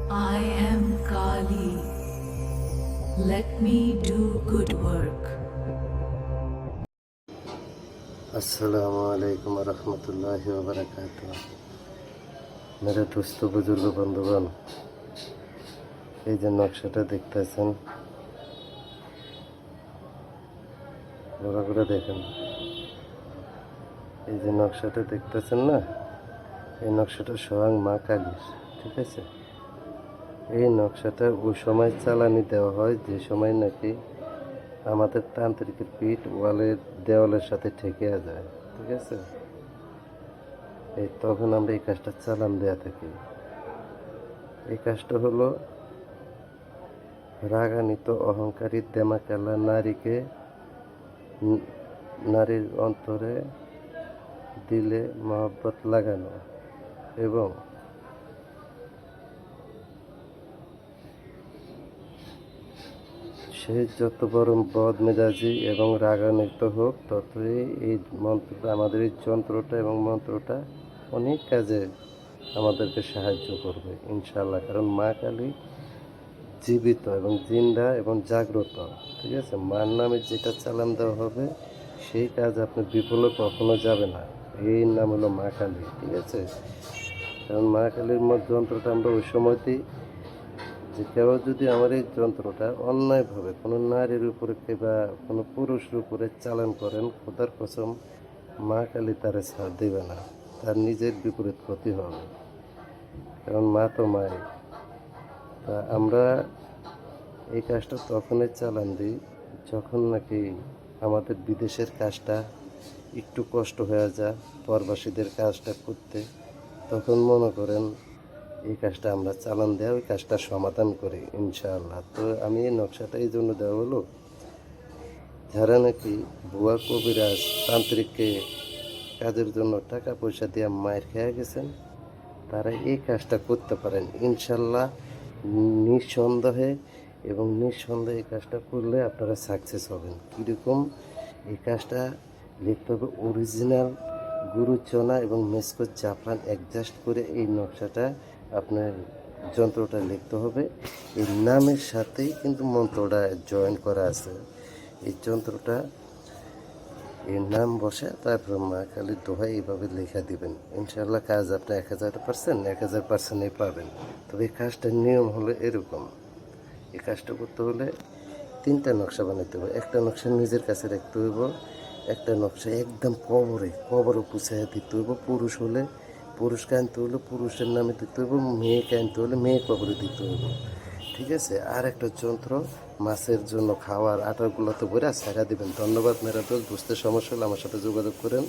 I am Kali. Let me do good work. अस्सलामु अलैकुम रहमतुल्लाहि व बरकातुहू। मेरे दोस्त बुजुर्ग बंधुगण, এই যে নকশাটা দেখতেছেন, ভালো করে দেখেন। এই যে নকশাটা দেখতেছেন না, এই নকশাটা স্বয়ং মা কালীর। ঠিক আছে, এই নকশাটা ওই সময় চালানি দেওয়া হয় যে সময় নাকি আমাদের তান্ত্রিকের পিঠ ওয়ালের দেওয়ালের সাথে ঠেকে যায়। ঠিক আছে, এই তখন আমরা এই কাজটা চালান দেওয়া থাকি। এই কাজটা হলো রাগান্বিত অহংকারী দেমাকালা নারীকে নারীর অন্তরে দিলে মহব্বত লাগানো এবং সে যত বড় বদ মেজাজি এবং রাগান্বিত হোক, ততই এই মন্ত্রটা, আমাদের এই যন্ত্রটা এবং মন্ত্রটা অনেক কাজে আমাদেরকে সাহায্য করবে ইনশাআল্লাহ। কারণ মা কালী জীবিত এবং জিন্দা এবং জাগ্রত। ঠিক আছে, মার নামে যেটা চালান দেওয়া হবে সেই কাজ আপনি বিফলে কখনো যাবে না। এই নাম হলো মা কালী। ঠিক আছে, কারণ মা কালীর যন্ত্রটা আমরা ওই সময় দিই যে কেউ যদি আমার এই যন্ত্রটা অন্যায়ভাবে কোনো নারীর উপরে কিংবা কোনো পুরুষের উপরে চালান করেন, খোদার কসম মা কালী তারে ছাড় দেবে না, তার নিজের বিপরীত ক্ষতি হবে। কারণ মা তো মাই। তা আমরা এই কাজটা তখনই চালান দিই যখন নাকি আমাদের বিদেশের কাজটা একটু কষ্ট হয়ে যায় প্রবাসীদের কাজটা করতে, তখন মনে করেন এই কাজটা আমরা চালান দেওয়া ওই কাজটা সমাধান করি ইনশাআল্লাহ। তো আমি এই নকশাটা এই জন্য দেওয়া হলো, যারা নাকি ভুয়া কবিরাজ তান্ত্রিককে কাজের জন্য টাকা পয়সা দিয়ে মায়ের খেয়ে গেছেন, তারা এই কাজটা করতে পারেন ইনশাল্লাহ নিঃসন্দেহে। এবং নিঃসন্দেহে এই কাজটা করলে আপনারা সাকসেস হবেন। কীরকম এই কাজটা লিখতে হবে? অরিজিনাল গুরুচনা এবং মেসকো জাফরান অ্যাডজাস্ট করে এই নকশাটা আপনার যন্ত্রটা লিখতে হবে। এই নামের সাথেই কিন্তু মন্ত্রটা জয়েন করা আছে। এই যন্ত্রটা এর নাম বসে, তারপর মা কালীর দোহাই এইভাবে লেখা দিবেন ইনশাআল্লাহ। কাজ আপনি 1000% পাবেন। তবে এই কাজটার নিয়ম হলো এরকম, এই কাজটা করতে হলে 3টা নকশা বানাইতে হবে। একটা নকশা নিজের কাছে রাখতে হইব, একটা নকশা একদম কবরে পুছাইয়া দিতে হইব। পুরুষ হলে পুরুষকে আনতে হলে পুরুষের নামে দিতে হইব, মেয়েকে আনতে হলে মেয়ে কবরে দিতে হইব। ঠিক আছে, আর একটা যন্ত্র মাছের জন্য খাওয়ার আটারগুলো তো বইরা ছাড়া দিবেন। ধন্যবাদ মেরা দোষ, বুঝতে সমস্যা হলে আমার সাথে যোগাযোগ করেন।